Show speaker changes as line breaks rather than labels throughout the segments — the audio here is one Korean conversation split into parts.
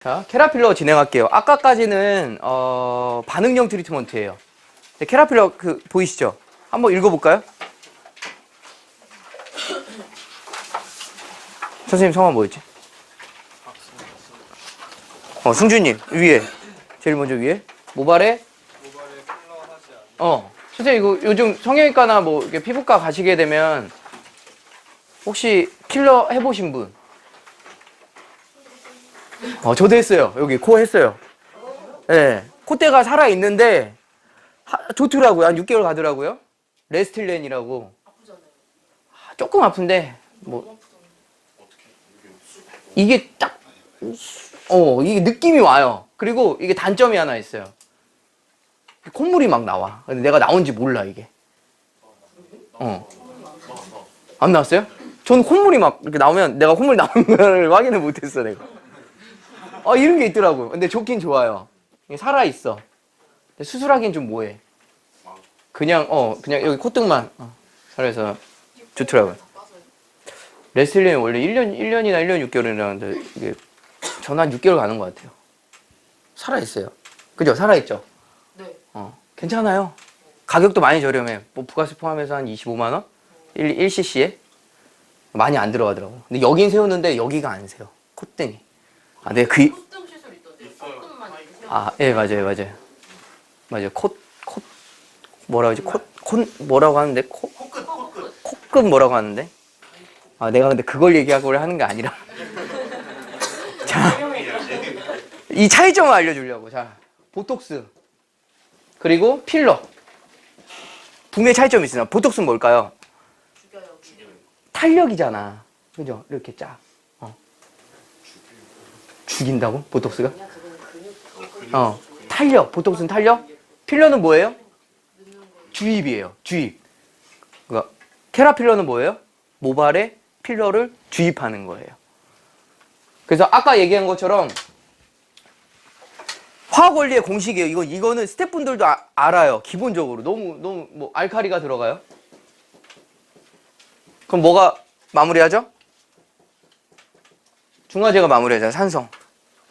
자, 캐라필러 진행할게요. 아까까지는 반응형 트리트먼트예요. 캐라필러 보이시죠? 한번 읽어볼까요? 선생님 성함 뭐였지? 승준님 위에 제일 먼저 위에 모발에 필러 하지 않나요? 선생님 이거 요즘 성형외과나 뭐 이렇게 피부과 가시게 되면 혹시 필러 해보신 분? 저도 했어요. 여기 코 했어요. 네, 콧대가 살아 있는데 좋더라고요. 한 6개월 가더라고요. 레스틸렌이라고.
아프잖아요.
조금 아픈데 뭐 이게 딱 이게 느낌이 와요. 그리고 이게 단점이 하나 있어요. 콧물이 막 나와. 근데 내가 나온지 몰라 이게. 안 나왔어요? 전 콧물이 막 이렇게 나오면 내가 콧물 나오는 걸 확인을 못했어 내가. 이런 게 있더라고요. 근데 좋긴 좋아요. 이게 살아있어. 근데 수술하기엔 좀 뭐해. 그냥 여기 콧등만 살아서 좋더라고요. 레슬링이 원래 1년이나 1년 6개월이라는데 이게 전 한 6개월 가는 것 같아요. 살아있어요. 그죠? 살아있죠?
네.
괜찮아요. 가격도 많이 저렴해. 뭐 부가세 포함해서 한 25만 원? 1cc에? 많이 안 들어가더라고요. 근데 여긴 세우는데 여기가 안 세요. 콧등이. 네,
콧등 시술 있던데. 콧등만 이렇게
예, 맞아요. 뭐라고 하지? 뭐라고 하는데? 코끝 뭐라고 하는데? 내가 근데 그걸 얘기하고 하는 게 아니라. 자, 이 차이점을 알려주려고. 자, 보톡스. 그리고 필러. 분명히 차이점이 있으나 보톡스는 뭘까요?
죽여요.
탄력이잖아. 그죠? 이렇게 쫙. 죽인다고? 보톡스가? 탄력. 보톡스는 탄력. 필러는 뭐예요? 주입이에요. 주입. 그러니까 캐라필러는 뭐예요? 모발에 필러를 주입하는 거예요. 그래서 아까 얘기한 것처럼 화학 원리의 공식이에요. 이거는 스태프분들도 알아요. 기본적으로. 너무 뭐 알칼리가 들어가요. 그럼 뭐가 마무리하죠? 중화제가 마무리하잖아요. 산성.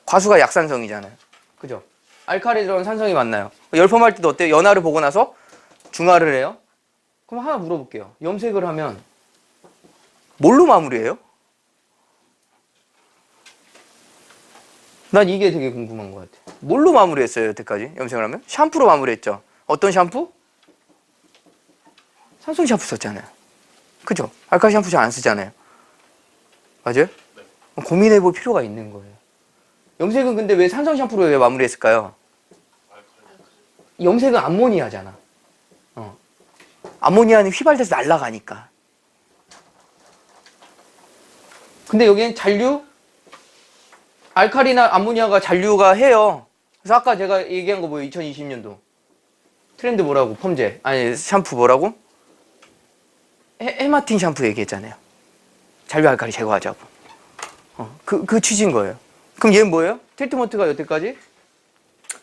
과수가 약산성이잖아요. 그죠? 알칼리 들어간 산성이 맞나요? 열펌할 때도 어때요? 연화를 보고 나서 중화를 해요? 그럼 하나 물어볼게요. 염색을 하면 뭘로 마무리해요? 난 이게 되게 궁금한 것 같아요. 뭘로 마무리했어요, 여태까지? 염색을 하면? 샴푸로 마무리했죠. 어떤 샴푸? 산성 샴푸 썼잖아요. 그죠? 알칼리 샴푸 잘 안 쓰잖아요. 맞아요? 네. 고민해볼 필요가 있는 거예요. 염색은 근데 왜 산성 샴푸로 왜 마무리했을까요? 염색은 암모니아잖아. 암모니아는 휘발돼서 날아가니까. 근데 여기는 잔류? 알칼리나 암모니아가 잔류가 해요. 그래서 아까 제가 얘기한 거 뭐예요? 2020년도. 트렌드 뭐라고? 펌제. 아니, 샴푸 뭐라고? 헤마틴 샴푸 얘기했잖아요. 잔류 알칼리 제거하자고. 그 취지인 거예요. 그럼 얘는 뭐예요? 트리트먼트가 여태까지?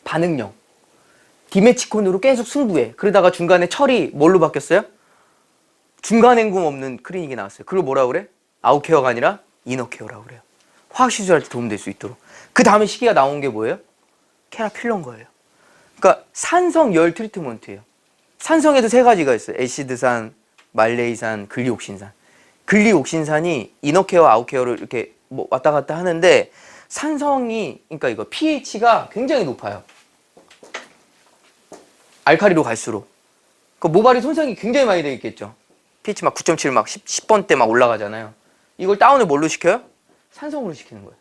반응형. 디메치콘으로 계속 승부해. 그러다가 중간에 철이 뭘로 바뀌었어요? 중간 헹굼 없는 클리닉이 나왔어요. 그걸 뭐라고 그래? 아웃케어가 아니라 이너케어라고 그래요. 화학시술할 때 도움될 수 있도록. 그 다음에 시기가 나온 게 뭐예요? 캐라필러인 거예요. 그러니까 산성열 트리트먼트예요. 산성에도 세 가지가 있어요. 애시드산, 말레이산, 글리옥신산. 글리옥신산이 이너케어, 아웃케어를 이렇게 뭐 왔다 갔다 하는데 산성이, 그러니까 이거 pH가 굉장히 높아요. 알칼리로 갈수록. 그 모발이 손상이 굉장히 많이 되어 있겠죠. pH 막 9.7 막 10번대 막 올라가잖아요. 이걸 다운을 뭘로 시켜요? 산성으로 시키는 거예요.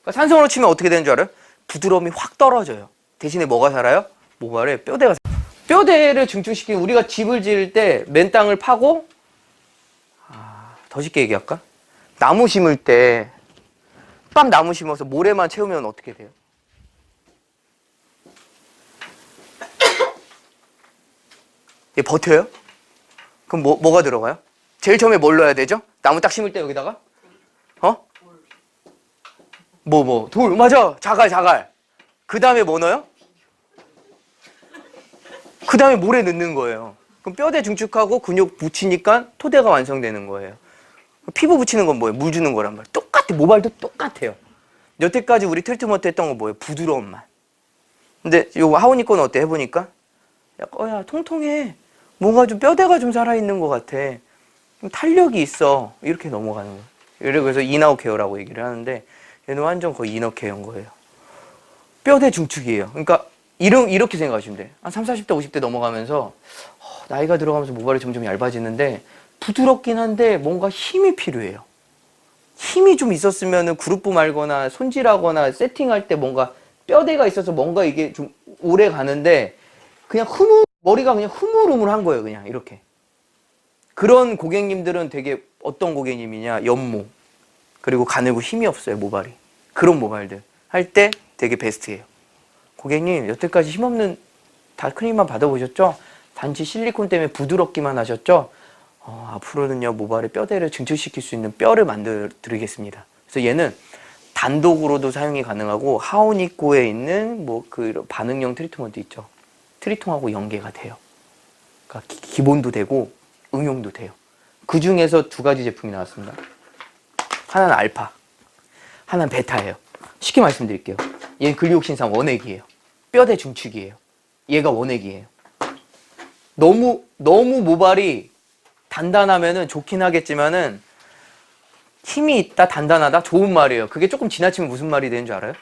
그러니까 산성으로 치면 어떻게 되는 줄 알아요? 부드러움이 확 떨어져요. 대신에 뭐가 살아요? 모발에 뼈대가 살아요. 뼈대를 증축시키면 우리가 집을 지을 때 맨 땅을 파고 더 쉽게 얘기할까? 나무 심을 때 빡 나무 심어서 모래만 채우면 어떻게 돼요? 얘 버텨요? 그럼 뭐가 들어가요? 제일 처음에 뭘 넣어야 되죠? 나무 딱 심을 때 여기다가? 돌. 맞아. 자갈. 그 다음에 뭐 넣어요? 그 다음에 모래 넣는 거예요. 그럼 뼈대 증축하고 근육 붙이니까 토대가 완성되는 거예요. 피부 붙이는 건 뭐예요? 물 주는 거란 말이에요. 똑같아. 모발도 똑같아요. 여태까지 우리 트리트먼트 했던 거 뭐예요? 부드러움만. 근데 요 하온이 거는 어때? 해보니까 야 통통해. 뭔가 좀 뼈대가 좀 살아있는 것 같아. 좀 탄력이 있어. 이렇게 넘어가는 거예요. 그래서 이너우 케어라고 얘기를 하는데 얘는 완전 거의 이너 케어인 거예요. 뼈대 중축이에요. 그러니까 이렇게 생각하시면 돼요. 한 30, 40대, 50대 넘어가면서 나이가 들어가면서 모발이 점점 얇아지는데 부드럽긴 한데 뭔가 힘이 필요해요. 힘이 좀 있었으면 그룹부 말거나 손질하거나 세팅할 때 뭔가 뼈대가 있어서 뭔가 이게 좀 오래 가는데 그냥 머리가 그냥 흐물흐물한 거예요. 그냥 이렇게. 그런 고객님들은 되게 어떤 고객님이냐, 연모 그리고 가늘고 힘이 없어요. 모발이. 그런 모발들 할 때 되게 베스트예요. 고객님 여태까지 힘없는 다크림만 받아보셨죠? 단지 실리콘 때문에 부드럽기만 하셨죠? 앞으로는요 모발의 뼈대를 증축시킬 수 있는 뼈를 만들어 드리겠습니다. 그래서 얘는 단독으로도 사용이 가능하고 하오니코에 있는 뭐 그 반응형 트리트먼트 있죠. 트리통하고 연계가 돼요. 그러니까 기본도 되고 응용도 돼요. 그 중에서 두 가지 제품이 나왔습니다. 하나는 알파, 하나는 베타예요. 쉽게 말씀드릴게요. 얘는 글리옥신산 원액이에요. 뼈대 중축이에요. 얘가 원액이에요. 너무 모발이 단단하면은 좋긴 하겠지만은 힘이 있다, 단단하다, 좋은 말이에요. 그게 조금 지나치면 무슨 말이 되는 줄 알아요?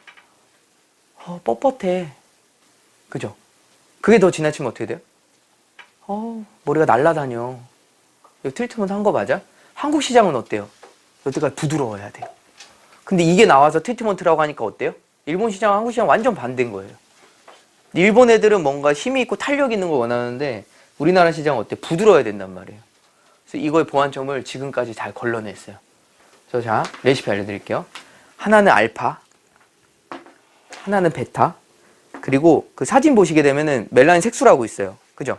뻣뻣해. 그죠? 그게 더 지나치면 어떻게 돼요? 머리가 날아다녀. 이거 트리트먼트 한 거 맞아? 한국 시장은 어때요? 여태까지 부드러워야 돼요. 근데 이게 나와서 트리트먼트라고 하니까 어때요? 일본 시장과 한국 시장 완전 반대인 거예요. 일본 애들은 뭔가 힘이 있고 탄력 있는 걸 원하는데 우리나라 시장은 어때? 부드러워야 된단 말이에요. 그래서 이거의 보완점을 지금까지 잘 걸러냈어요. 그래서 자, 레시피 알려드릴게요. 하나는 알파, 하나는 베타, 그리고 그 사진 보시게 되면은 멜라닌 색소라고 있어요. 그죠?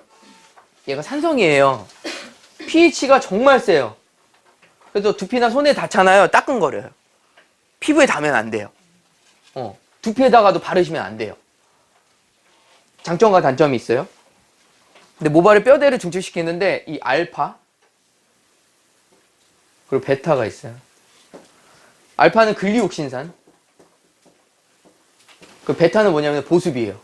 얘가 산성이에요. pH가 정말 세요. 그래서 두피나 손에 닿잖아요. 따끔거려요. 피부에 닿으면 안 돼요. 두피에다가도 바르시면 안 돼요. 장점과 단점이 있어요. 근데 모발의 뼈대를 중축시키는데 이 알파 그리고 베타가 있어요. 알파는 글리옥신산, 그 베타는 뭐냐면 보습이에요.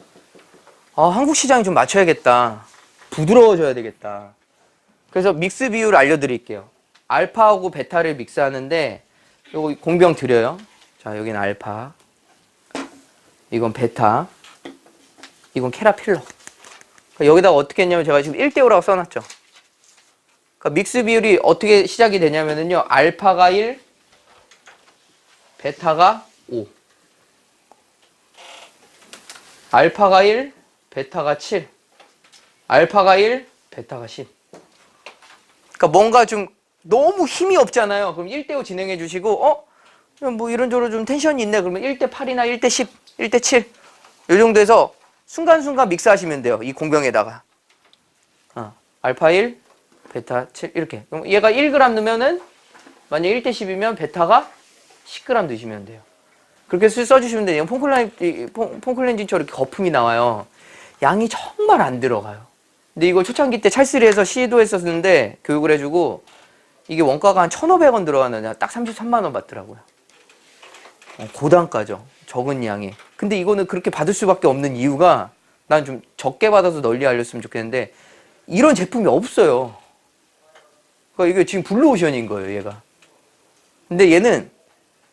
한국 시장이 좀 맞춰야겠다. 부드러워져야 되겠다. 그래서 믹스 비율을 알려드릴게요. 알파하고 베타를 믹스하는데 요거 공병 드려요. 자, 여기는 알파, 이건 베타, 이건 케라필러. 여기다가 어떻게 했냐면 제가 지금 1대5라고 써놨죠. 그러니까 믹스 비율이 어떻게 시작이 되냐면요. 알파가 1, 베타가 5. 알파가 1, 베타가 7. 알파가 1, 베타가 10. 그러니까 뭔가 좀 너무 힘이 없잖아요. 그럼 1대5 진행해 주시고 뭐 이런저런 좀 텐션이 있네. 그러면 1대8이나 1대10, 1대7 이 정도에서 순간순간 믹스하시면 돼요. 이 공병에다가 알파 1, 베타 7 이렇게. 그럼 얘가 1g 넣으면은 만약 1대10이면 베타가 10g 넣으시면 돼요. 그렇게 써주시면 돼요. 폼클렌징처럼 이렇게 거품이 나와요. 양이 정말 안 들어가요. 근데 이걸 초창기 때 찰스리에서 시도했었는데 교육을 해주고 이게 원가가 한 1,500원 들어가는데 딱 33만 원 받더라고요. 고단가죠. 적은 양이. 근데 이거는 그렇게 받을 수밖에 없는 이유가 난 좀 적게 받아서 널리 알렸으면 좋겠는데 이런 제품이 없어요. 그러니까 이게 지금 블루오션인 거예요, 얘가. 근데 얘는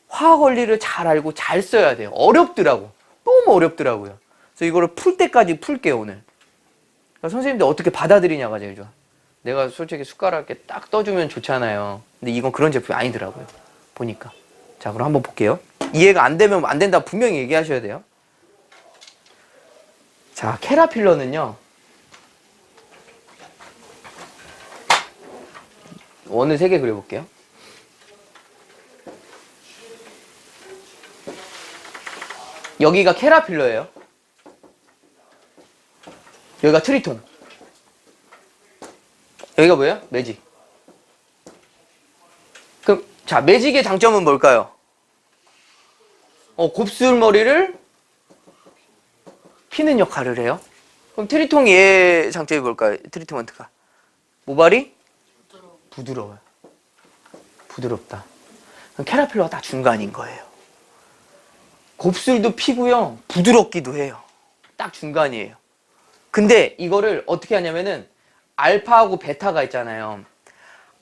화학 원리를 잘 알고 잘 써야 돼요. 어렵더라고. 너무 어렵더라고요. 그래서 이거를 풀 때까지 풀게요, 오늘. 그러니까 선생님들 어떻게 받아들이냐가 제일 좋아. 내가 솔직히 숟가락에 딱 떠주면 좋잖아요. 근데 이건 그런 제품이 아니더라고요. 보니까. 자, 그럼 한번 볼게요. 이해가 안 되면 안 된다 분명히 얘기하셔야 돼요. 자, 케라필러는요. 원을 3개 그려볼게요. 여기가 케라필러예요. 여기가 트리통. 여기가 뭐예요? 매직. 그럼 자, 매직의 장점은 뭘까요? 곱슬머리를 피는 역할을 해요. 그럼 트리통 얘 장점이 뭘까요? 트리트먼트가 모발이 부드러워요. 부드럽다. 그럼 케라필러가 딱 중간인 거예요. 곱슬도 피고요. 부드럽기도 해요. 딱 중간이에요. 근데 이거를 어떻게 하냐면은 알파하고 베타가 있잖아요.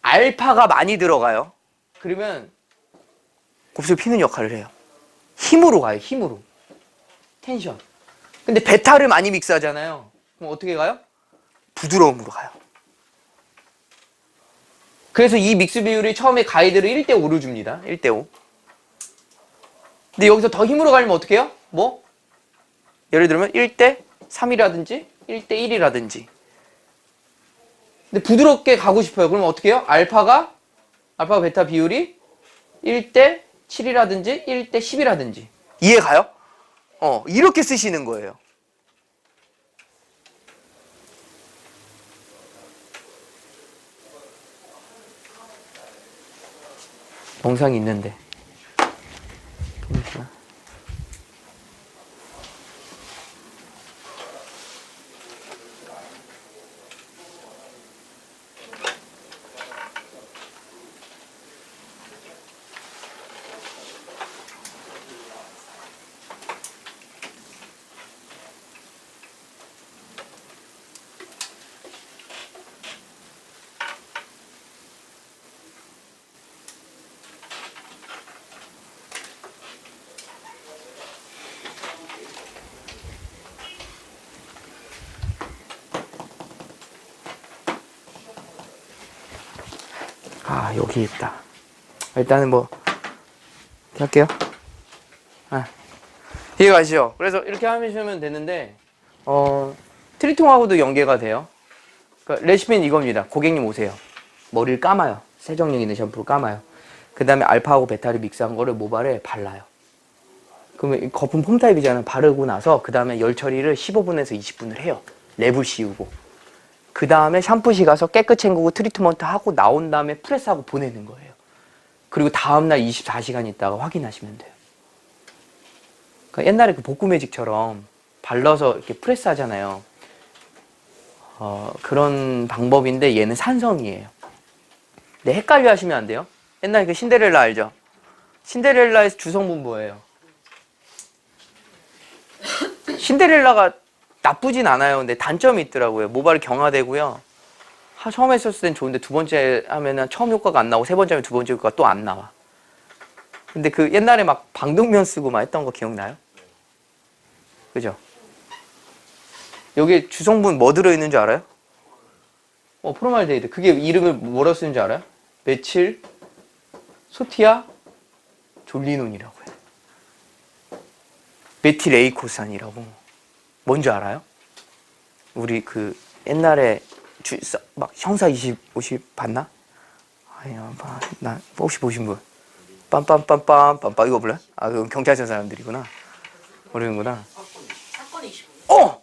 알파가 많이 들어가요. 그러면 곱슬 피는 역할을 해요. 힘으로 가요. 힘으로. 텐션. 근데 베타를 많이 믹스하잖아요. 그럼 어떻게 가요? 부드러움으로 가요. 그래서 이 믹스 비율이 처음에 가이드를 1대5를 줍니다. 1대5. 근데 여기서 더 힘으로 가려면 어떻게 해요? 뭐? 예를 들면 1대3이라든지 1대1이라든지. 근데 부드럽게 가고 싶어요. 그러면 어떻게 해요? 알파 베타 비율이 1대7이라든지 1대10이라든지. 이해 가요? 이렇게 쓰시는 거예요. 영상이 있는데. 여기 있다. 일단은 뭐 이렇게 할게요. 이해가시죠? 그래서 이렇게 하시면 되는데 트리통하고도 연계가 돼요. 그러니까 레시피는 이겁니다. 고객님 오세요. 머리를 감아요. 세정력 있는 샴푸로 감아요. 그 다음에 알파하고 베타를 믹스한 거를 모발에 발라요. 그러면 거품 폼 타입이잖아요. 바르고 나서 그 다음에 열 처리를 15분에서 20분을 해요. 랩을 씌우고. 그 다음에 샴푸시 가서 깨끗이 헹구고 트리트먼트 하고 나온 다음에 프레스하고 보내는 거예요. 그리고 다음날 24시간 있다가 확인하시면 돼요. 그러니까 옛날에 그 복구 매직처럼 발라서 이렇게 프레스 하잖아요. 그런 방법인데 얘는 산성이에요. 근데 헷갈려 하시면 안 돼요. 옛날에 그 신데렐라 알죠? 신데렐라의 주성분 뭐예요? 신데렐라가 나쁘진 않아요. 근데 단점이 있더라고요. 모발이 경화되고요. 처음에 썼을 땐 좋은데 두 번째 하면은 처음 효과가 안 나오고 세 번째 하면 두 번째 효과가 또 안 나와. 근데 그 옛날에 막 방독면 쓰고 막 했던 거 기억나요? 그죠? 여기 주성분 뭐 들어있는 줄 알아요? 프로말데히드. 그게 이름을 뭐라 쓰는 줄 알아요? 메칠 소티아 졸리논이라고 해요. 메틸에이코산이라고. 뭔지 알아요? 우리 그 옛날에 막 형사 50 봤나? 아니야, 나 혹시 보신 분? 빰빰빰빰빰빰 이거 몰라요? 그건 경찰서 사람들이구나. 모르는구나.
사건이 25년.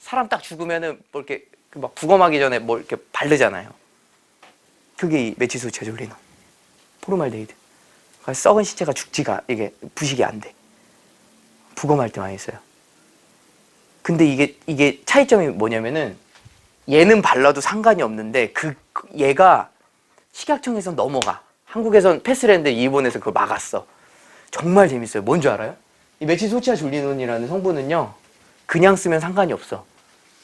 사람 딱 죽으면은 뭐 이렇게 막 부검하기 전에 뭐 이렇게 바르잖아요. 그게 이 메치소치아 졸리논. 포르말데히드. 썩은 시체가 죽지가 이게 부식이 안 돼. 부검할 때 많이 써요. 근데 이게 차이점이 뭐냐면은 얘는 발라도 상관이 없는데 얘가 식약청에서 넘어가. 한국에선 패스를 했는데 일본에서 그걸 막았어. 정말 재밌어요. 뭔 줄 알아요? 이 메칠소치아 졸리논이라는 성분은요. 그냥 쓰면 상관이 없어.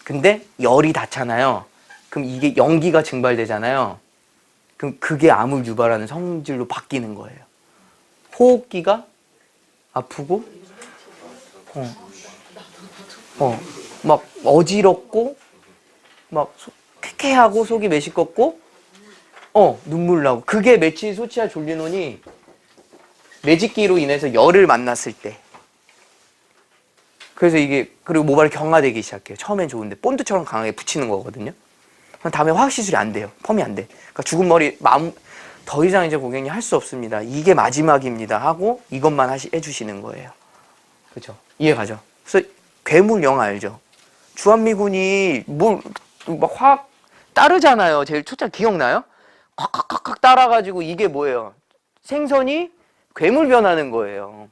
근데 열이 닿잖아요. 그럼 이게 연기가 증발되잖아요. 그럼 그게 암을 유발하는 성질로 바뀌는 거예요. 호흡기가 아프고 막 어지럽고 막 쾌쾌하고 속이 메시껍고 눈물 나고. 그게 메칠소치아 졸리논이 매직기로 인해서 열을 만났을 때. 그래서 이게 그리고 모발이 경화되기 시작해요. 처음엔 좋은데 본드처럼 강하게 붙이는 거거든요. 다음에 화학 시술이 안 돼요. 펌이 안 돼. 그러니까 죽은 머리 더 이상 이제 고객님 할 수 없습니다. 이게 마지막입니다 하고 이것만 해주시는 거예요. 그렇죠? 이해 가죠? 그래서 괴물 영화 알죠? 주한미군이 막 화학 따르잖아요. 제일 초짜 기억나요? 콱콱콱콱 따라가지고 이게 뭐예요? 생선이 괴물 변하는 거예요.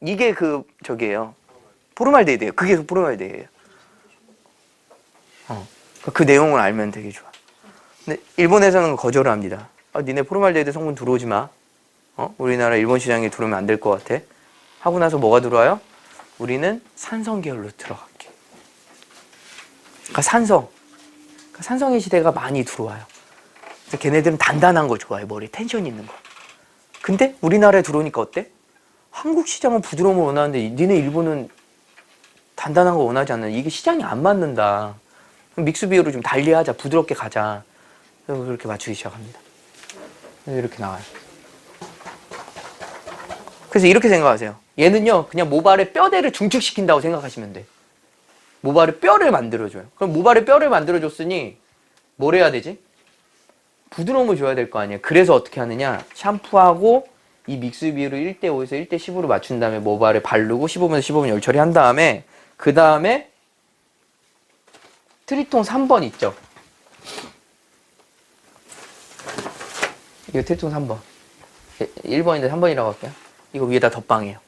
이게 저기예요. 포르말데히드예요. 그게 포르말데히드예요. 그 내용을 알면 되게 좋아. 근데 일본에서는 거절을 합니다. 니네 포르말데히드 성분 들어오지 마. 우리나라 일본 시장에 들어오면 안 될 것 같아. 하고 나서 뭐가 들어와요? 우리는 산성 계열로 들어갈게. 그러니까 산성의 시대가 많이 들어와요. 그래서 걔네들은 단단한 거 좋아해. 머리에 텐션 있는 거. 근데 우리나라에 들어오니까 어때? 한국 시장은 부드러움을 원하는데 니네 일본은 단단한 거 원하지 않는, 이게 시장이 안 맞는다. 그럼 믹스 비율을 좀 달리하자. 부드럽게 가자. 그래서 그렇게 맞추기 시작합니다. 이렇게 나와요. 그래서 이렇게 생각하세요. 얘는요, 그냥 모발의 뼈대를 중축시킨다고 생각하시면 돼. 모발의 뼈를 만들어줘요. 그럼 모발의 뼈를 만들어줬으니 뭘 해야 되지? 부드러움을 줘야 될 거 아니에요. 그래서 어떻게 하느냐? 샴푸하고 이 믹스 비율을 1대5에서 1대10으로 맞춘 다음에 모발에 바르고 15분에서 15분 열 처리한 다음에 그 다음에 트리톤 3번 있죠? 이거 트리톤 3번. 1번인데 3번이라고 할게요. 이거 위에다 덧방해요.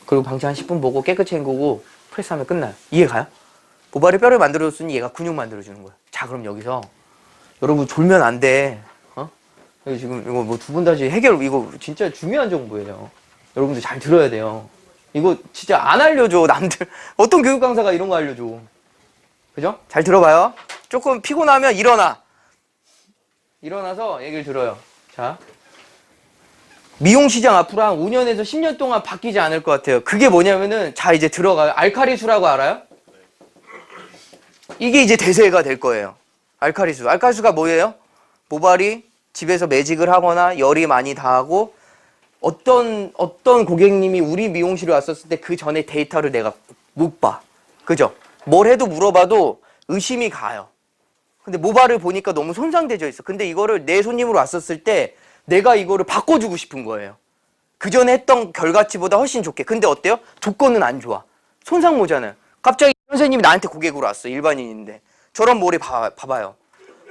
그리고 방치 한 10분 보고 깨끗이 헹구고 프레스하면 끝나요. 이해 가요? 모발에 뼈를 만들어줬으니 얘가 근육 만들어주는 거예요. 자, 그럼 여기서 여러분 졸면 안 돼. 여기 지금 이거 뭐 두 분 다시 해결, 이거 진짜 중요한 정보예요. 여러분들 잘 들어야 돼요. 이거 진짜 안 알려줘, 남들. 어떤 교육 강사가 이런 거 알려줘. 그죠? 잘 들어봐요. 조금 피곤하면 일어나서 얘기를 들어요. 자, 미용 시장 앞으로 한 5년에서 10년 동안 바뀌지 않을 것 같아요. 그게 뭐냐면은, 자, 이제 들어가요. 알카리수라고 알아요? 이게 이제 대세가 될 거예요. 알카리수. 알카리수가 뭐예요? 모발이 집에서 매직을 하거나 열이 많이 닿고 어떤 고객님이 우리 미용실에 왔었을 때 그 전에 데이터를 내가 못 봐. 그죠? 뭘 해도 물어봐도 의심이 가요. 근데 모발을 보니까 너무 손상되어 있어. 근데 이거를 내 손님으로 왔었을 때 내가 이거를 바꿔주고 싶은 거예요. 그 전에 했던 결과치보다 훨씬 좋게. 근데 어때요? 조건은 안 좋아. 손상 모자는. 갑자기 선생님이 나한테 고객으로 왔어. 일반인인데. 저런 머리 봐봐요.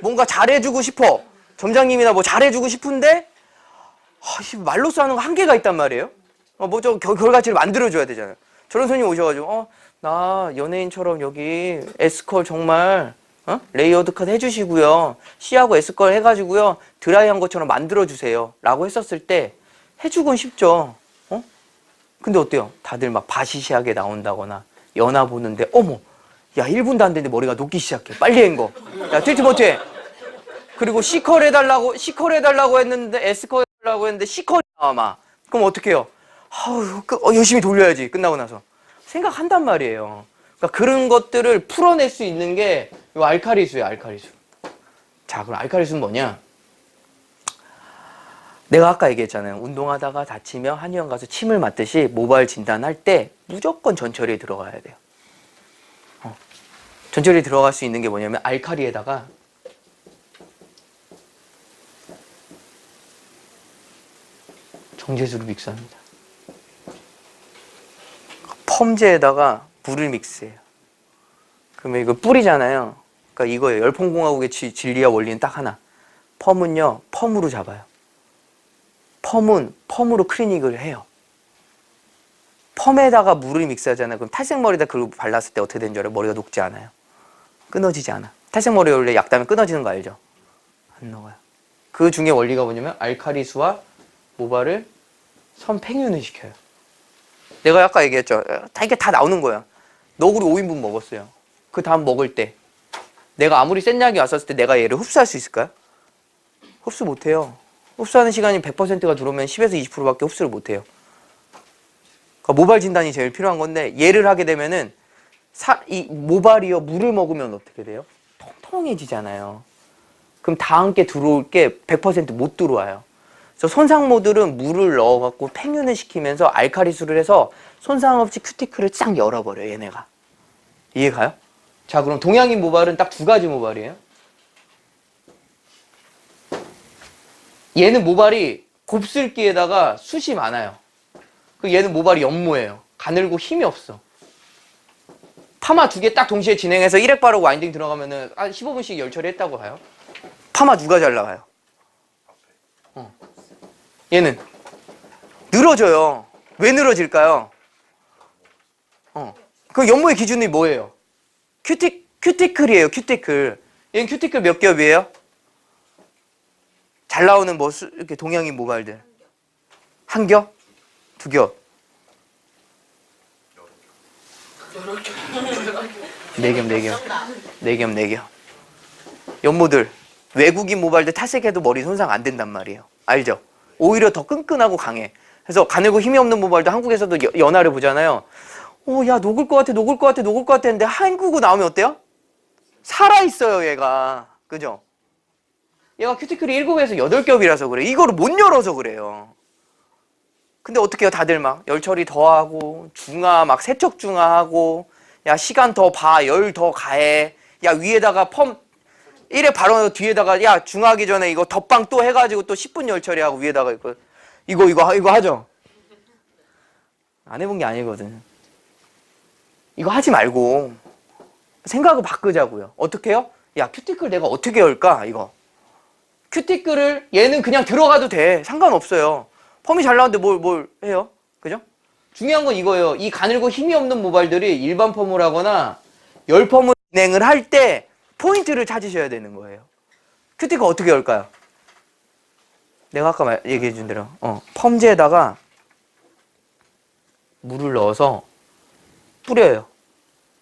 뭔가 잘해주고 싶어. 점장님이나 뭐 잘해주고 싶은데 말로써 하는 거 한계가 있단 말이에요. 뭐 좀 결과치를 만들어줘야 되잖아요. 저런 손님 오셔가지고 나 연예인처럼 여기 S컬 정말 레이어드 컷 해주시고요. C하고 S컬 해가지고요. 드라이한 것처럼 만들어주세요. 라고 했었을 때 해주곤 쉽죠. 근데 어때요? 다들 막 바시시하게 나온다거나 연하 보는데 어머 야 1분도 안 됐는데 머리가 녹기 시작해. 빨리 헹궈. 야 트리트먼트 해. 그리고 C컬 해달라고 했는데 S컬 해달라고 했는데 C컬이 나와 막. 그럼 어떻게 해요? 열심히 돌려야지. 끝나고 나서. 생각한단 말이에요. 그러니까 그런 것들을 풀어낼 수 있는 게 이 알카리수예요. 알카리수. 자, 그럼 알카리수는 뭐냐? 내가 아까 얘기했잖아요. 운동하다가 다치면 한의원 가서 침을 맞듯이 모발 진단할 때 무조건 전처리에 들어가야 돼요. 전처리에 들어갈 수 있는 게 뭐냐면 알카리에다가 정제수를 믹스합니다. 펌제에다가 물을 믹스해요. 그러면 이거 뿌리잖아요. 그러니까 이거예요. 열풍공화국의 진리와 원리는 딱 하나. 펌은요, 펌으로 잡아요. 펌은 펌으로 클리닉을 해요. 펌에다가 물을 믹스하잖아요. 그럼 탈색머리에다 그걸 발랐을 때 어떻게 되는 줄 알아요? 머리가 녹지 않아요. 끊어지지 않아. 탈색머리 원래 약 따면 끊어지는 거 알죠? 안 녹아요. 그 중에 원리가 뭐냐면 알카리수와 모발을 선팽윤을 시켜요. 내가 아까 얘기했죠. 이게 다 나오는 거야. 너구리 5인분 먹었어요. 그 다음 먹을 때 내가 아무리 센 약이 왔었을 때 내가 얘를 흡수할 수 있을까요? 흡수 못해요. 흡수하는 시간이 100%가 들어오면 10에서 20%밖에 흡수를 못해요. 그러니까 모발 진단이 제일 필요한 건데 얘를 하게 되면은 이 모발이요 물을 먹으면 어떻게 돼요? 통통해지잖아요. 그럼 다음 게 들어올 게 100% 못 들어와요. 그래서 손상모들은 물을 넣어갖고 팽윤을 시키면서 알카리수를 해서 손상 없이 큐티클을 싹 열어버려요. 얘네가. 이해가요? 자, 그럼 동양인 모발은 딱 두 가지 모발이에요. 얘는 모발이 곱슬기에다가 숱이 많아요. 얘는 모발이 연모예요. 가늘고 힘이 없어. 파마 두 개 딱 동시에 진행해서 1획 바르고 와인딩 들어가면은 한 15분씩 열 처리했다고 봐요. 파마 누가 잘 나와요? 얘는 늘어져요. 왜 늘어질까요? 그 연모의 기준이 뭐예요? 큐티클이에요. 큐티클. 얘는 큐티클 몇 겹이에요? 잘 나오는 이렇게 동양인 모발들. 한 겹? 두 겹?
여러 개.
네 겹, 네 겹. 네 겹, 네 겹. 연모들, 외국인 모발들 탈색해도 머리 손상 안 된단 말이에요. 알죠? 오히려 더 끈끈하고 강해. 그래서 가늘고 힘이 없는 모발도 한국에서도 연화를 보잖아요. 야, 녹을 것 같아, 녹을 것 같아, 녹을 것 같아 했는데 한국으로 나오면 어때요? 살아있어요, 얘가. 그죠? 얘가 큐티클이 7에서 8겹이라서 그래. 이거를 못 열어서 그래요. 근데 어떻게 해요? 다들 막 열처리 더 하고, 중화, 막 세척 중화하고, 야, 시간 더 봐, 열 더 가해. 야, 위에다가 펌, 1회 바로 뒤에다가, 야, 중화하기 전에 이거 덧방 또 해가지고 또 10분 열처리하고 위에다가 이거 하죠? 안 해본 게 아니거든. 이거 하지 말고, 생각을 바꾸자고요. 어떻게 해요? 야, 큐티클 내가 어떻게 열까? 이거. 큐티클을 얘는 그냥 들어가도 돼. 상관없어요. 펌이 잘 나오는데 뭘 해요? 그죠? 중요한 건 이거예요. 이 가늘고 힘이 없는 모발들이 일반 펌을 하거나 열 펌을 진행을 할 때 포인트를 찾으셔야 되는 거예요. 큐티클 어떻게 열까요? 내가 아까 얘기해 준 대로 펌제에다가 물을 넣어서 뿌려요.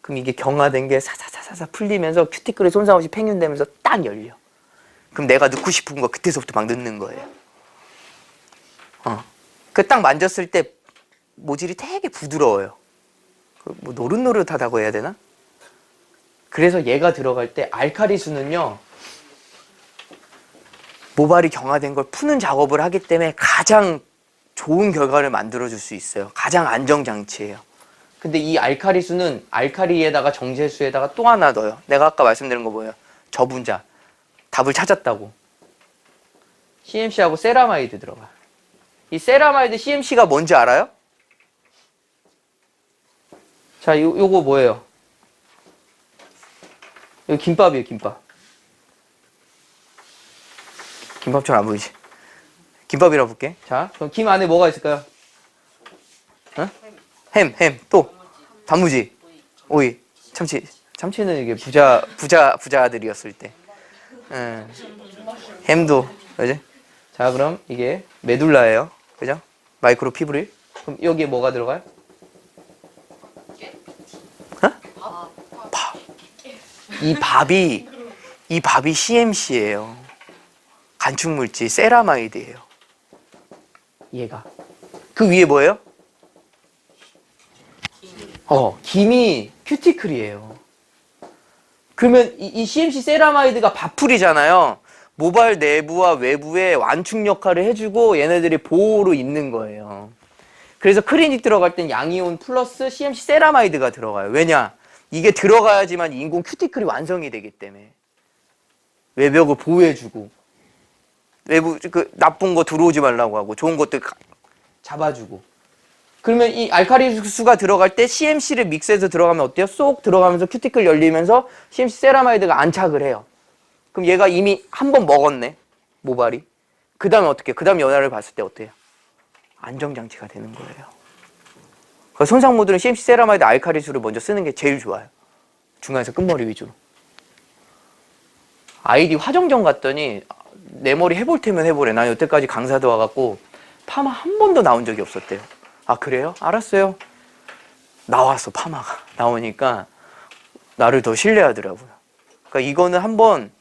그럼 이게 경화된 게 사사사사 풀리면서 큐티클이 손상 없이 팽윤되면서 딱 열려. 그럼 내가 넣고 싶은 거 그때서부터 막 넣는 거예요. 그 딱 만졌을 때 모질이 되게 부드러워요. 뭐 노릇노릇하다고 해야 되나? 그래서 얘가 들어갈 때 알카리수는요, 모발이 경화된 걸 푸는 작업을 하기 때문에 가장 좋은 결과를 만들어줄 수 있어요. 가장 안정장치예요. 근데 이 알카리수는 알카리에다가 정제수에다가 또 하나 넣어요. 내가 아까 말씀드린 거 뭐예요? 저분자. 답을 찾았다고. CMC하고 세라마이드 들어가. 이 세라마이드 CMC가 뭔지 알아요? 자, 요거 뭐예요? 이거 김밥이에요, 김밥. 김밥처럼 안 보이지? 김밥이라고 볼게. 자, 그럼 김 안에 뭐가 있을까요? 어? 햄, 또 단무지, 오이, 참치. 참치는 이게 부자들이었을 때. 햄도, 그지? 자, 그럼 이게 메둘라예요. 그죠? 마이크로 피브릴. 그럼 여기에 뭐가 들어가요? 밥. 이 밥이 CMC예요. 간축물질 세라마이드예요. 얘가. 그 위에 뭐예요? 김이 큐티클이에요. 그러면 이 CMC 세라마이드가 밥풀이잖아요. 모발 내부와 외부에 완충 역할을 해주고 얘네들이 보호로 있는 거예요. 그래서 클리닉 들어갈 땐 양이온 플러스 CMC 세라마이드가 들어가요. 왜냐? 이게 들어가야지만 인공 큐티클이 완성이 되기 때문에. 외벽을 보호해주고 외부 그 나쁜 거 들어오지 말라고 하고 좋은 것들 잡아주고. 그러면 이 알카리수가 들어갈 때 CMC를 믹스해서 들어가면 어때요? 쏙 들어가면서 큐티클 열리면서 CMC 세라마이드가 안착을 해요. 그럼 얘가 이미 한 번 먹었네, 모발이. 그 다음에 어떻게? 그 다음 연화를 봤을 때 어때요? 안정장치가 되는 거예요. 그래서 손상모들은 CMC 세라마이드 알카리수를 먼저 쓰는 게 제일 좋아요. 중간에서 끝머리 위주로. 아이디 화정점 갔더니 내 머리 해볼 테면 해보래. 난 여태까지 강사도 와갖고 파마 한 번도 나온 적이 없었대요. 아, 그래요? 알았어요. 나왔어, 파마가. 나오니까 나를 더 신뢰하더라고요. 그러니까 이거는 한번,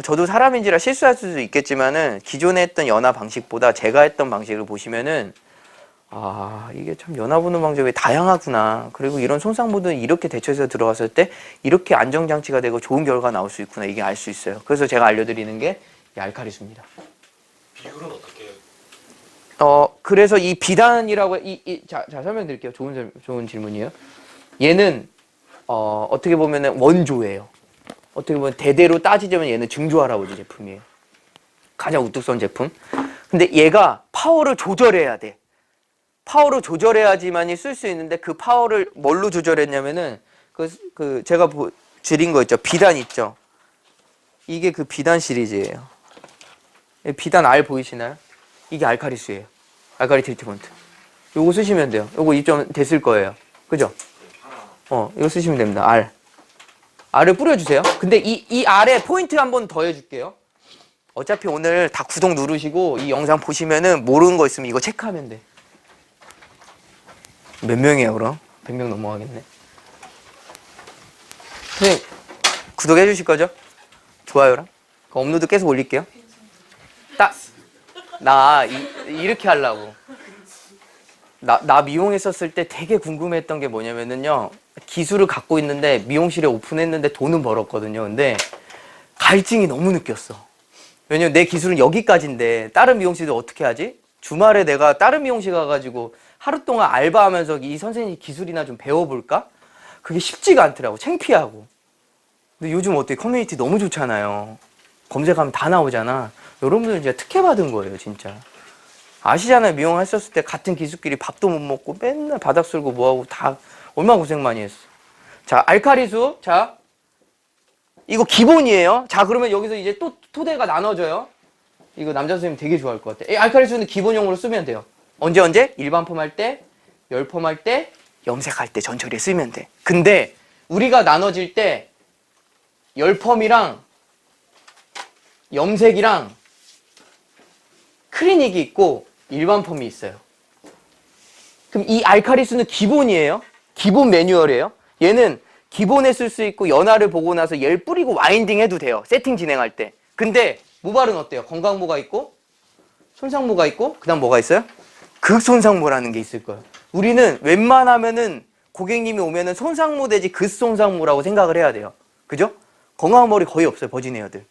저도 사람인지라 실수할 수도 있겠지만은 기존에 했던 연화 방식보다 제가 했던 방식을 보시면은 이게 참 연화 보는 방법이 다양하구나. 그리고 이런 손상모드는 이렇게 대처해서 들어갔을 때 이렇게 안정장치가 되고 좋은 결과가 나올 수 있구나. 이게 알 수 있어요. 그래서 제가 알려드리는 게 이 알카리수입니다.
비율은 어떻게?
그래서 이 비단이라고 자, 설명드릴게요. 좋은 질문이에요. 얘는 어떻게 보면은 원조예요. 어떻게 보면 대대로 따지자면 얘는 증조 할아버지 제품이에요. 가장 우뚝 선 제품. 근데 얘가 파워를 조절해야 돼. 파워를 조절해야지만이 쓸 수 있는데 그 파워를 뭘로 조절했냐면은 제가 드린 거 있죠. 비단 있죠. 이게 그 비단 시리즈예요. 비단 R 보이시나요? 이게 알카리수예요. 알카리 트리트먼트. 요거 쓰시면 돼요. 요거 입점 됐을 거예요. 그죠? 이거 쓰시면 됩니다. R. R을 뿌려주세요. 근데 이 R에 포인트 한번 더 해줄게요. 어차피 오늘 다 구독 누르시고 이 영상 보시면은 모르는 거 있으면 이거 체크하면 돼. 몇 명이에요 그럼? 100명 넘어가겠네. 선생님 구독해 주실 거죠? 좋아요랑? 업로드 계속 올릴게요. 이렇게 하려고. 나 미용했었을 때 되게 궁금했던 게 뭐냐면은요. 기술을 갖고 있는데 미용실에 오픈했는데 돈은 벌었거든요. 근데 갈증이 너무 느꼈어. 왜냐면 내 기술은 여기까지인데 다른 미용실도 어떻게 하지? 주말에 내가 다른 미용실 가가지고 하루 동안 알바하면서 이 선생님 기술이나 좀 배워볼까? 그게 쉽지가 않더라고. 창피하고. 근데 요즘 어때? 커뮤니티 너무 좋잖아요. 검색하면 다 나오잖아. 여러분들 진짜 특혜받은 거예요, 진짜. 아시잖아요. 미용했었을 때 같은 기수끼리 밥도 못 먹고 맨날 바닥 쓸고 뭐하고 다 얼마나 고생 많이 했어. 자, 알카리수. 자, 이거 기본이에요. 자, 그러면 여기서 이제 또 토대가 나눠져요. 이거 남자 선생님 되게 좋아할 것 같아. 알카리수는 기본용으로 쓰면 돼요. 언제? 일반 펌 할 때, 열 펌 할 때, 염색할 때 전처리에 쓰면 돼. 근데 우리가 나눠질 때 열 펌이랑 염색이랑 클리닉이 있고 일반 펌이 있어요. 그럼 이 알카리수는 기본이에요. 기본 매뉴얼이에요. 얘는 기본에 쓸 수 있고 연화를 보고 나서 얘를 뿌리고 와인딩 해도 돼요. 세팅 진행할 때. 근데 모발은 어때요? 건강모가 있고 손상모가 있고 그다음 뭐가 있어요? 극손상모라는 게 있을 거예요. 우리는 웬만하면은 고객님이 오면은 손상모 되지 극손상모라고 생각을 해야 돼요. 그죠? 건강한 머리 거의 없어요. 버진 헤어들.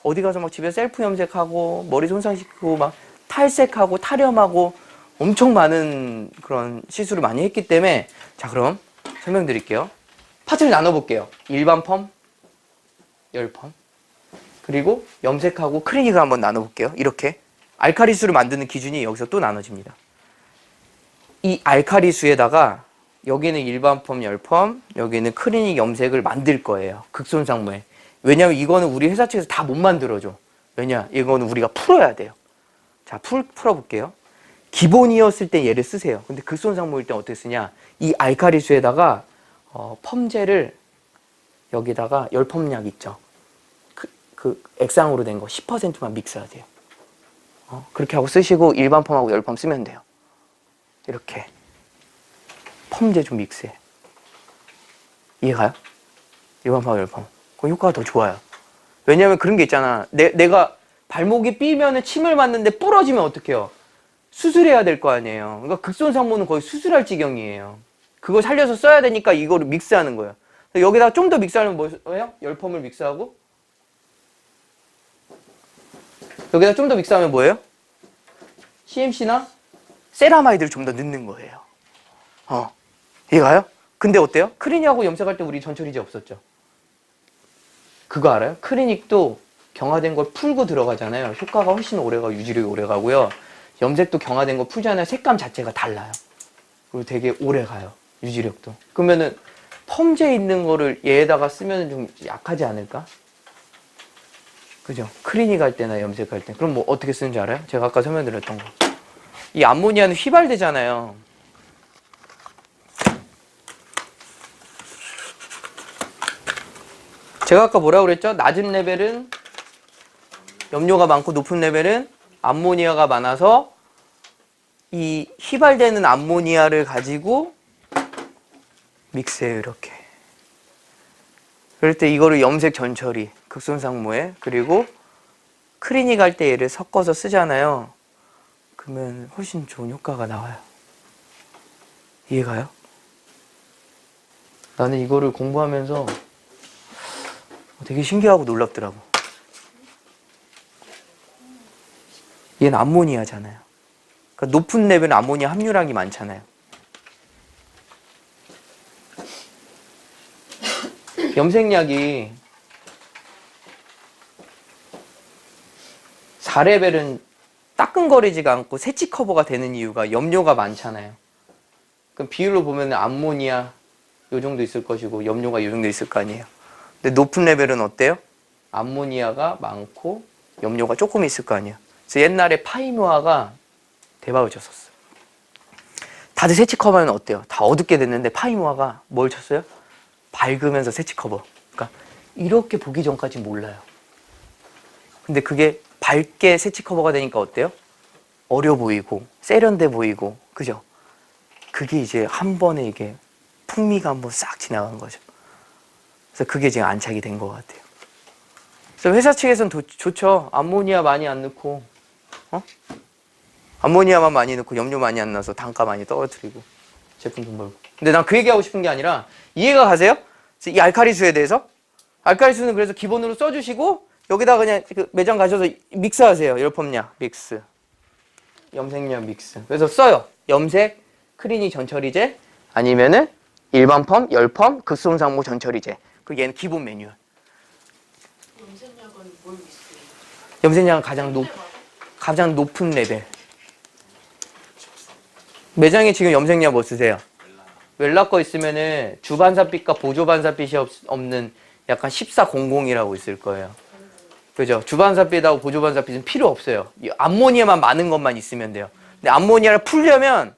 어디 가서 막 집에 셀프 염색하고 머리 손상시키고 막 탈색하고 타렴하고 엄청 많은 그런 시술을 많이 했기 때문에 자 그럼 설명드릴게요. 파트를 나눠볼게요. 일반 펌, 열 펌, 그리고 염색하고 클리닉을 한번 나눠볼게요. 이렇게 알카리수를 만드는 기준이 여기서 또 나눠집니다. 이 알카리수에다가 여기는 일반 펌, 열 펌, 여기는 클리닉 염색을 만들 거예요. 극손상모에. 왜냐면 이거는 우리 회사 측에서 다 못 만들어줘. 왜냐? 이거는 우리가 풀어야 돼요. 자, 풀어볼게요. 기본이었을 때 얘를 쓰세요. 근데 극손상모일 때 어떻게 쓰냐? 이 알카리수에다가 펌제를 여기다가 열펌약 있죠. 그 액상으로 된 거 10%만 믹스하세요. 그렇게 하고 쓰시고 일반 펌하고 열펌 쓰면 돼요. 이렇게 펌제 좀 믹스해. 이해가요? 일반 펌, 열펌. 그 효과가 더 좋아요. 왜냐면 그런 게 있잖아. 내가 발목이 삐면은 침을 맞는데 부러지면 어떡해요? 수술해야 될 거 아니에요. 그러니까 극손상모는 거의 수술할 지경이에요. 그거 살려서 써야 되니까 이거를 믹스하는 거예요. 여기다가 좀 더 믹스하면 뭐예요? 열펌을 믹스하고 여기다 좀 더 믹스하면 뭐예요? CMC나 세라마이드를 좀 더 넣는 거예요. 이해가요? 근데 어때요? 클리닉하고 염색할 때 우리 전처리제 없었죠? 그거 알아요? 클리닉도 경화된 걸 풀고 들어가잖아요. 효과가 훨씬 오래가고 유지력이 오래가고요. 염색도 경화된 거 풀잖아요. 색감 자체가 달라요. 그리고 되게 오래가요. 유지력도. 그러면은 펌제 있는 거를 얘에다가 쓰면 좀 약하지 않을까? 그죠? 클리닉 할 때나 염색할 때. 그럼 뭐 어떻게 쓰는지 알아요? 제가 아까 설명드렸던 거. 이 암모니아는 휘발되잖아요. 제가 아까 뭐라고 그랬죠? 낮은 레벨은 염료가 많고 높은 레벨은 암모니아가 많아서 이 휘발되는 암모니아를 가지고 믹스해요. 이렇게. 그럴 때 이거를 염색 전처리, 극손상모에 그리고 클리닉 할 때 얘를 섞어서 쓰잖아요. 그러면 훨씬 좋은 효과가 나와요. 이해가요? 나는 이거를 공부하면서 되게 신기하고 놀랍더라고. 얘는 암모니아잖아요. 그러니까 높은 레벨은 암모니아 함유량이 많잖아요. 염색약이 4레벨은 따끔거리지가 않고 세치 커버가 되는 이유가 염료가 많잖아요. 그럼 비율로 보면 암모니아 요 정도 있을 것이고 염료가 요 정도 있을 거 아니에요. 근데 높은 레벨은 어때요? 암모니아가 많고 염료가 조금 있을 거 아니에요. 그래서 옛날에 파이모아가 대박을 쳤었어요. 다들 세치 커버는 어때요? 다 어둡게 됐는데 파이모아가 뭘 쳤어요? 밝으면서 세치 커버. 그러니까 이렇게 보기 전까지 몰라요. 근데 그게 밝게 세치 커버가 되니까 어때요? 어려 보이고 세련돼 보이고 그죠? 그게 이제 한 번에 이게 풍미가 한번 싹 지나간 거죠. 그래서 그게 지금 안착이 된 것 같아요. 그래서 회사 측에서는 좋죠. 암모니아 많이 안 넣고 암모니아만 많이 넣고 염료 많이 안 넣어서 단가 많이 떨어뜨리고 제품 돈 벌고. 근데 난 그 얘기하고 싶은 게 아니라 이해가 가세요? 이 알카리수에 대해서? 알카리수는 그래서 기본으로 써주시고 여기다 그냥 그 매장 가셔서 믹스하세요. 열펌약 믹스, 염색약 믹스. 그래서 써요. 염색, 크리닉 전처리제 아니면은 일반 펌, 열펌, 극소음상모 전처리제. 그 얘는 기본 매뉴얼.
염색약은 뭘 있어요?
염색약은 가장 높은 레벨. 매장에 지금 염색약 뭐 쓰세요? 웰라 거 있으면은 주반사빛과 보조반사빛이 없는 약간 1400이라고 있을 거예요. 그죠? 주반사빛하고 보조반사빛은 필요 없어요. 이 암모니아만 많은 것만 있으면 돼요. 근데 암모니아를 풀려면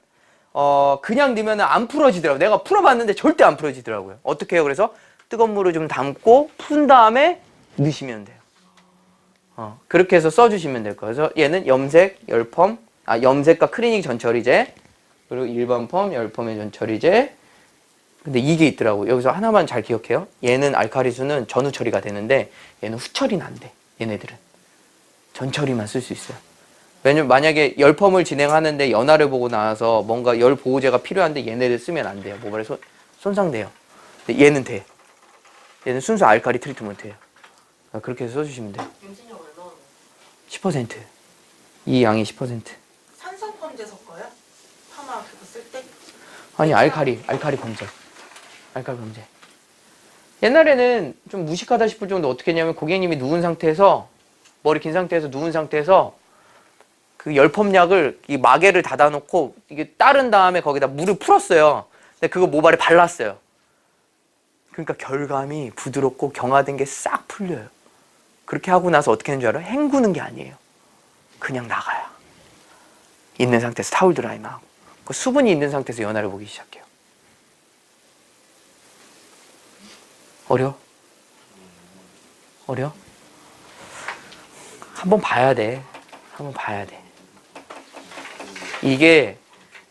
그냥 넣으면 안 풀어지더라고요. 내가 풀어봤는데 절대 안 풀어지더라고요. 어떻게 해요? 그래서 뜨거운 물을 좀 담고 푼 다음에 넣으시면 돼요. 그렇게 해서 써주시면 될 거예요. 그래서 얘는 염색, 열펌, 염색과 크리닉 전처리제, 그리고 일반 펌, 열펌의 전처리제. 근데 이게 있더라고요. 여기서 하나만 잘 기억해요. 얘는 알카리수는 전후 처리가 되는데 얘는 후 처리는 안 돼. 얘네들은. 전 처리만 쓸 수 있어요. 왜냐면 만약에 열펌을 진행하는데 연화를 보고 나와서 뭔가 열 보호제가 필요한데 얘네들 쓰면 안 돼요. 모발에 손상돼요. 근데 얘는 돼. 얘는 순수 알카리 트리트먼트예요. 그렇게 해서 써주시면 돼요.
염색약 얼마나?
10%. 이 양이 10%.
산성펌제 섞어요? 파마 그거 쓸 때?
아니 알카리 검정. 알카리 검정. 옛날에는 좀 무식하다 싶을 정도 어떻게 했냐면 고객님이 누운 상태에서 머리 긴 상태에서 누운 상태에서 그 열펌약을 이 마개를 닫아놓고 이게 따른 다음에 거기다 물을 풀었어요. 근데 그거 모발에 발랐어요. 그러니까 결감이 부드럽고 경화된 게 싹 풀려요. 그렇게 하고 나서 어떻게 하는 줄 알아요? 헹구는 게 아니에요. 그냥 나가요. 있는 상태에서 타올 드라이만 하고. 그 수분이 있는 상태에서 연화를 보기 시작해요. 어려? 한번 봐야 돼. 이게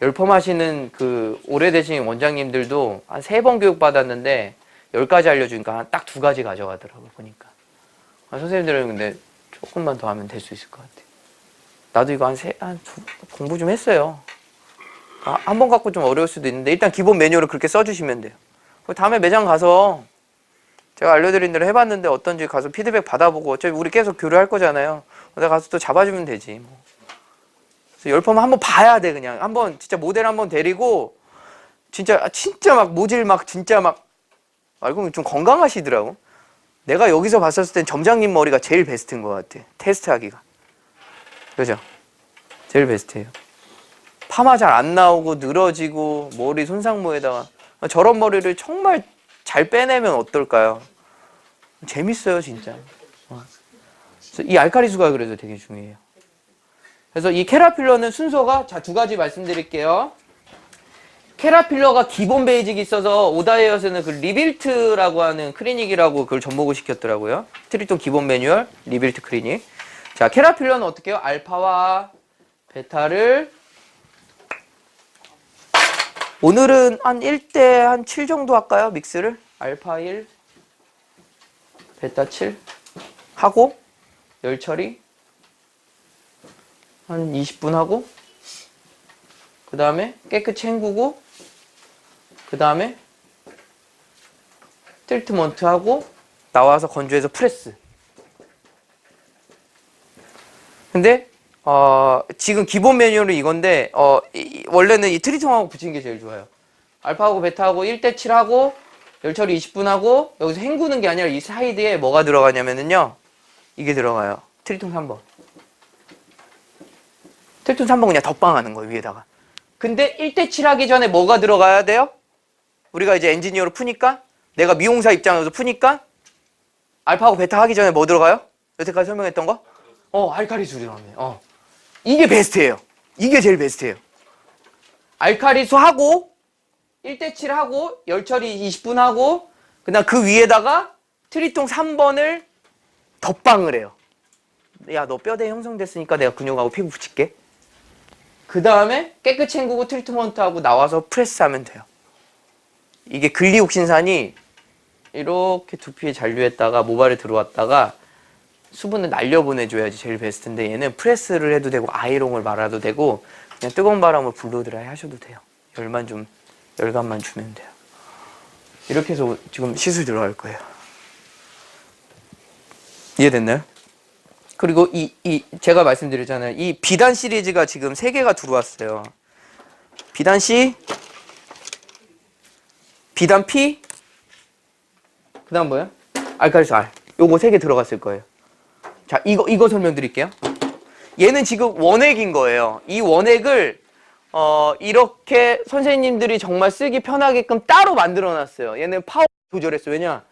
열펌 하시는 그 오래되신 원장님들도 한 3번 교육 받았는데 10가지 알려주니까 딱 2가지 가져가더라고요. 보니까. 선생님들은 근데 조금만 더 하면 될 수 있을 것 같아. 나도 이거 공부 좀 했어요. 한 번 갖고 좀 어려울 수도 있는데 일단 기본 매뉴얼을 그렇게 써주시면 돼요. 다음에 매장 가서 제가 알려드린 대로 해봤는데 어떤지 가서 피드백 받아보고 어차피 우리 계속 교류할 거잖아요. 내가 가서 또 잡아주면 되지. 뭐. 그래서 열펌 한번 봐야 돼. 그냥 한번 진짜 모델 한번 데리고 진짜 막 모질 막 진짜 막 알고 보면 좀 건강하시더라고. 내가 여기서 봤었을 땐 점장님 머리가 제일 베스트인 것 같아. 테스트하기가. 그죠? 제일 베스트예요. 파마 잘 안 나오고 늘어지고 머리 손상모에다가 저런 머리를 정말 잘 빼내면 어떨까요? 재밌어요 진짜. 그래서 이 알카리수가 그래서 되게 중요해요. 그래서 이 캐라필러는 순서가 2가지 말씀드릴게요. 캐라필러가 기본 베이직이 있어서 오다이엇에는 그 리빌트라고 하는 클리닉이라고 그걸 접목을 시켰더라고요. 트리톤 기본 매뉴얼 리빌트 클리닉. 자, 캐라필러는 어떻게 해요? 알파와 베타를 오늘은 한 1대 한 7 정도 할까요? 믹스를? 알파 1, 베타 7 하고 열 처리 한 20분 하고 그 다음에 깨끗이 헹구고 그 다음에 트리트먼트 하고 나와서 건조해서 프레스. 근데 지금 기본 매뉴얼은 이건데 원래는 이 트리통하고 붙이는 게 제일 좋아요. 알파하고 베타하고 1대 7하고 열처리 20분 하고 여기서 헹구는 게 아니라 이 사이드에 뭐가 들어가냐면요. 이게 들어가요. 트리통 3번. 트리통 3번 그냥 덧방하는 거예요. 위에다가. 근데 1대 7 하기 전에 뭐가 들어가야 돼요? 우리가 이제 엔지니어로 푸니까 내가 미용사 입장에서 푸니까 알파하고 베타 하기 전에 뭐 들어가요? 여태까지 설명했던 거? 알카리수 들어가네. 이게 베스트예요. 이게 제일 베스트예요. 알카리수 하고 1대 7 하고 열처리 20분 하고 그다음 그 위에다가 트리통 3번을 덧방을 해요. 야, 너 뼈대 형성됐으니까 내가 근육하고 피부 붙일게. 그 다음에 깨끗이 헹구고 트리트먼트하고 나와서 프레스하면 돼요. 이게 글리옥신산이 이렇게 두피에 잔류했다가 모발에 들어왔다가 수분을 날려보내줘야지 제일 베스트인데 얘는 프레스를 해도 되고 아이롱을 말아도 되고 그냥 뜨거운 바람을 블로드라이 하셔도 돼요. 열감만 주면 돼요. 이렇게 해서 지금 시술 들어갈 거예요. 이해됐나요? 그리고 제가 말씀드렸잖아요. 이 비단 시리즈가 지금 3개가 들어왔어요. 비단 C, 비단 P, 그 다음 뭐야? 알칼리수 R. 요거 3개 들어갔을 거예요. 자, 이거 설명드릴게요. 얘는 지금 원액인 거예요. 이 원액을 이렇게 선생님들이 정말 쓰기 편하게끔 따로 만들어 놨어요. 얘는 파워 조절했어요. 왜냐?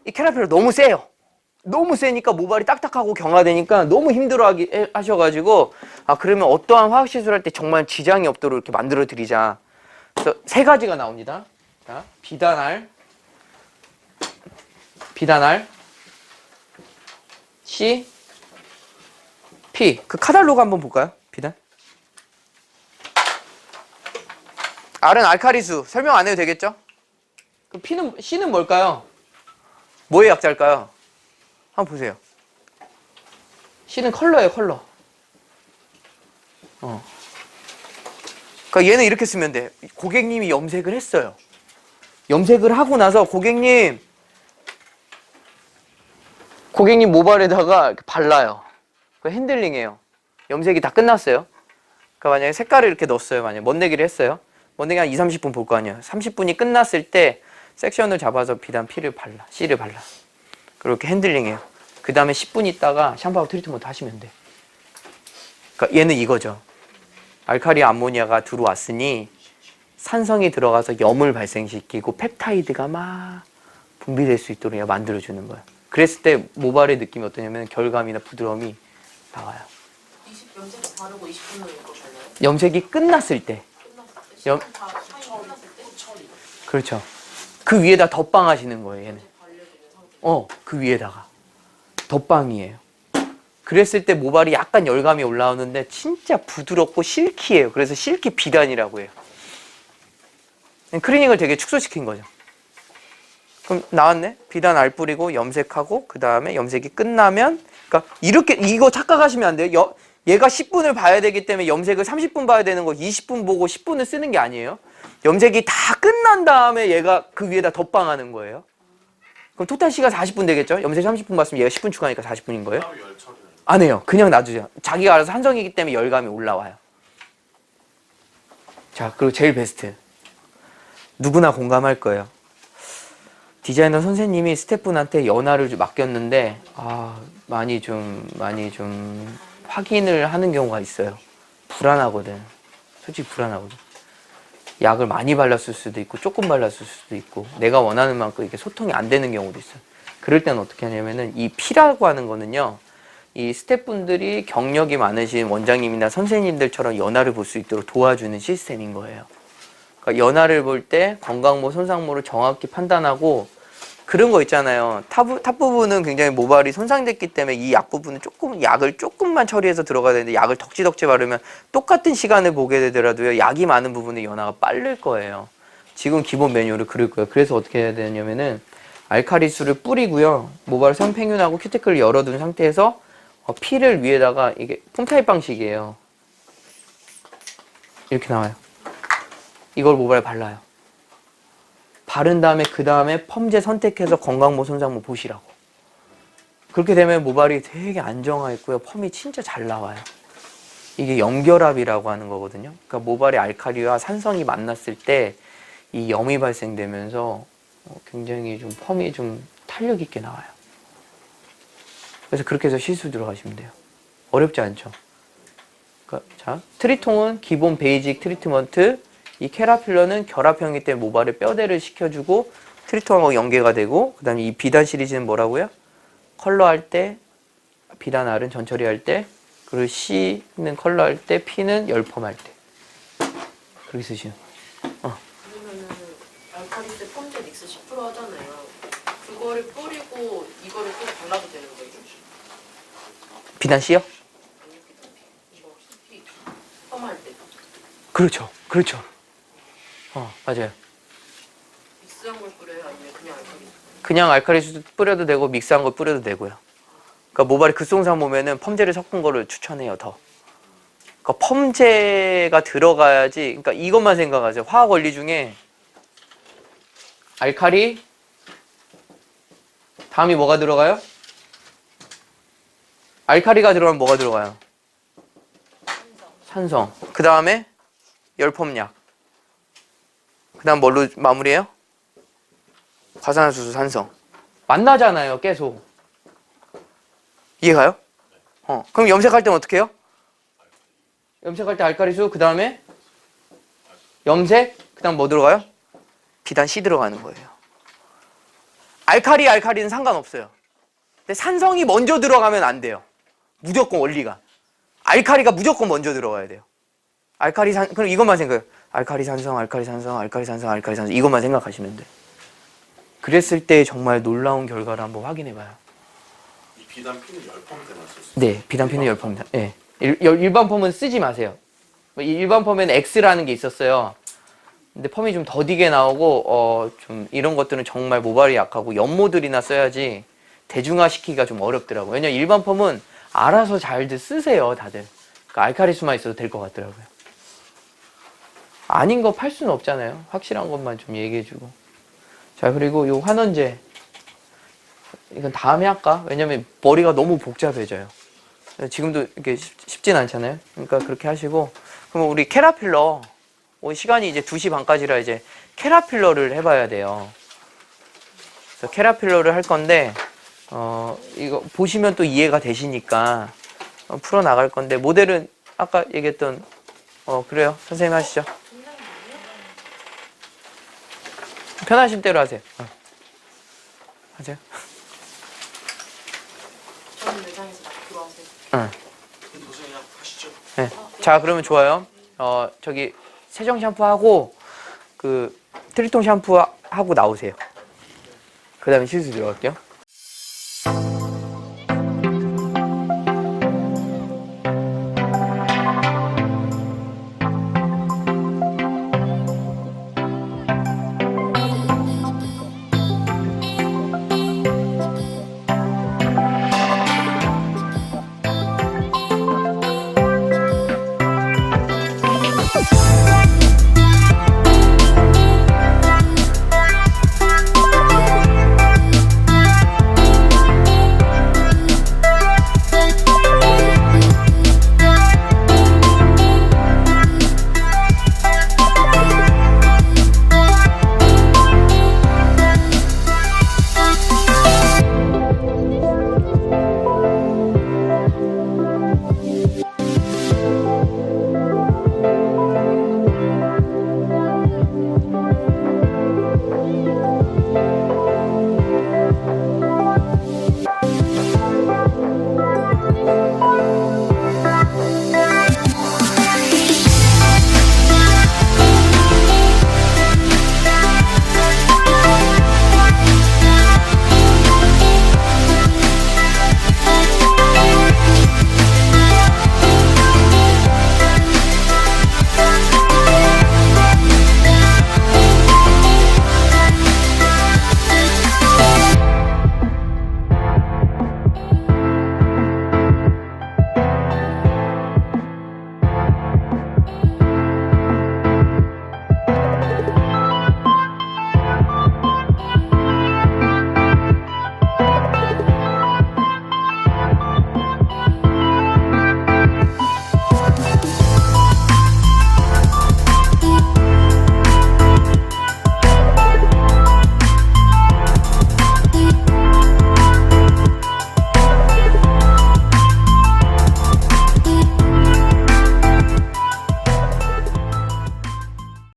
이 캐라필러 너무 세요. 너무 세니까 모발이 딱딱하고 경화되니까 너무 힘들어 하셔가지고 그러면 어떠한 화학시술할 때 정말 지장이 없도록 이렇게 만들어 드리자. 그래서 3가지가 나옵니다. 자, 비단 R, C, P. 그 카탈로그 한번 볼까요? 비단. R은 알카리수. 설명 안 해도 되겠죠? 그 C는 뭘까요? 뭐의 약자일까요? 한번 보세요. C는 컬러예요, 컬러. 그러니까 얘는 이렇게 쓰면 돼. 고객님이 염색을 했어요. 염색을 하고 나서 고객님 모발에다가 이렇게 발라요. 그 핸들링이에요. 염색이 다 끝났어요. 그러니까 만약에 색깔을 이렇게 넣었어요. 만약에 멋내기를 했어요. 멋내기 한 2-30분 볼 거 아니에요. 30분이 끝났을 때 섹션을 잡아서 비단 P를 발라, C를 발라. 그렇게 핸들링해요. 그 다음에 10분 있다가 샴푸하고 트리트먼트 하시면 돼. 그러니까 얘는 이거죠. 알칼리 암모니아가 들어왔으니 산성이 들어가서 염을 발생시키고 펩타이드가 막 분비될 수 있도록 만들어주는 거예요. 그랬을 때 모발의 느낌이 어떠냐면 결감이나 부드러움이 나와요.
염색 바르고 20분을 이거 발라요?
염색이 끝났을 때.
끝났을 때? 다 사이 끝났을 때?
그렇죠. 그 위에다 덧방 하시는 거예요, 얘는.
발려있는 상태.
그 위에다가. 덧방이에요. 그랬을 때 모발이 약간 열감이 올라오는데 진짜 부드럽고 실키예요. 그래서 실키 비단이라고 해요. 클리닉을 되게 축소시킨 거죠. 그럼 나왔네? 비단 알 뿌리고 염색하고 그 다음에 염색이 끝나면 그러니까 이렇게 이거 착각하시면 안 돼요. 얘가 10분을 봐야 되기 때문에 염색을 30분 봐야 되는 거 20분 보고 10분을 쓰는 게 아니에요. 염색이 다 끝난 다음에 얘가 그 위에다 덧방하는 거예요. 그럼 토탈 시간 40분 되겠죠? 염색 30분 봤으면 얘가 10분 추가하니까 40분인 거예요. 안 해요. 그냥 놔두죠. 자기가 알아서 한성이기 때문에 열감이 올라와요. 자, 그리고 제일 베스트. 누구나 공감할 거예요. 디자이너 선생님이 스태프분한테 연화를 맡겼는데 많이 좀 확인을 하는 경우가 있어요. 불안하거든. 솔직히 불안하거든. 약을 많이 발랐을 수도 있고 조금 발랐을 수도 있고 내가 원하는 만큼 이게 소통이 안 되는 경우도 있어요. 그럴 때는 어떻게 하냐면은 이 P라고 하는 거는요. 이 스태프분들이 경력이 많으신 원장님이나 선생님들처럼 연화를 볼 수 있도록 도와주는 시스템인 거예요. 그러니까 연화를 볼 때 건강모, 손상모를 정확히 판단하고 그런 거 있잖아요. 탑 부분은 굉장히 모발이 손상됐기 때문에 이 약 부분은 약을 조금만 처리해서 들어가야 되는데 약을 덕지덕지 바르면 똑같은 시간을 보게 되더라도요. 약이 많은 부분에 연화가 빠를 거예요. 지금 기본 매뉴얼을 그릴 거예요. 그래서 어떻게 해야 되냐면은 알칼리수를 뿌리고요. 모발 성팽윤하고 큐티클을 열어둔 상태에서 피를 위에다가 이게 폼타입 방식이에요. 이렇게 나와요. 이걸 모발에 발라요. 바른 다음에 그 다음에 펌제 선택해서 건강모, 손상모 보시라고. 그렇게 되면 모발이 되게 안정화 있고요. 펌이 진짜 잘 나와요. 이게 염결합이라고 하는 거거든요. 그러니까 모발의 알칼리와 산성이 만났을 때 이 염이 발생되면서 굉장히 좀 펌이 좀 탄력 있게 나와요. 그래서 그렇게 해서 시술 들어가시면 돼요. 어렵지 않죠? 그러니까 자, 트리통은 기본 베이직 트리트먼트, 이 캐라필러는 결합형이기 때문에 모발에 뼈대를 시켜주고 트리통하고 연계가 되고 그 다음에 이 비단 시리즈는 뭐라고요? 컬러할 때 비단 R은 전처리할 때 그리고 C는 컬러할 때 P는 열펌할 때 그렇게 쓰시는
그러면은 알칼리스 펌제 믹스 10% 하잖아요. 그거를 뿌리고 이거를 또 발라도 되는 거예요?
비단 C요?
펌할 때
그렇죠. 맞아요.
믹스한 걸 뿌려요? 아니면 그냥 알칼리?
그냥 알칼리수 뿌려도 되고 믹스한 거 뿌려도 되고요. 그러니까 모발이 급성상 보면은 펌제를 섞은 거를 추천해요. 더. 그러니까 펌제가 들어가야지. 그러니까 이것만 생각하세요. 화학 원리 중에 알칼리 다음이 뭐가 들어가요? 알칼리가 들어가면 뭐가 들어가요? 산성. 그 다음에 열펌약. 그 다음 뭘로 마무리해요? 과산화수소 산성. 만나잖아요, 계속. 이해가요? 그럼 염색할 때는 어떻게 해요? 염색할 때 알칼리수, 그 다음에 염색, 그 다음 뭐 들어가요? 비단 C 들어가는 거예요. 알칼리는 상관없어요. 근데 산성이 먼저 들어가면 안 돼요. 무조건 원리가. 알칼리가 무조건 먼저 들어가야 돼요. 그럼 이것만 생각해요. 알칼리 산성, 이것만 생각하시면 돼요. 그랬을 때 정말 놀라운 결과를 한번 확인해봐요.
이 비단 핀은 열펌 때만 쓸 수 있어요?
네, 비단 핀은 열펌입니다. 네. 일반 펌은 쓰지 마세요. 일반 펌에는 X라는 게 있었어요. 근데 펌이 좀 더디게 나오고 좀 이런 것들은 정말 모발이 약하고 연모들이나 써야지 대중화시키기가 좀 어렵더라고요. 왜냐면 일반 펌은 알아서 잘들 쓰세요, 다들. 그러니까 알칼리수만 있어도 될 것 같더라고요. 아닌 거 팔 수는 없잖아요. 확실한 것만 좀 얘기해주고. 자, 그리고 요 환원제. 이건 다음에 할까? 왜냐면 머리가 너무 복잡해져요. 지금도 이렇게 쉽진 않잖아요. 그러니까 그렇게 하시고. 그럼 우리 캐라필러. 시간이 이제 2시 반까지라 이제 캐라필러를 해봐야 돼요. 그래서 캐라필러를 할 건데, 이거 보시면 또 이해가 되시니까 풀어나갈 건데, 모델은 아까 얘기했던, 그래요. 선생님 하시죠. 편하신 대로 하세요. 하세요.
저는 매장에서 막 들어와서
선생님 그냥 하시죠.
네. 자, 그러면 좋아요. 저기 세정 샴푸하고 그 트리톤 샴푸하고 나오세요. 그 다음에 실수 들어갈게요.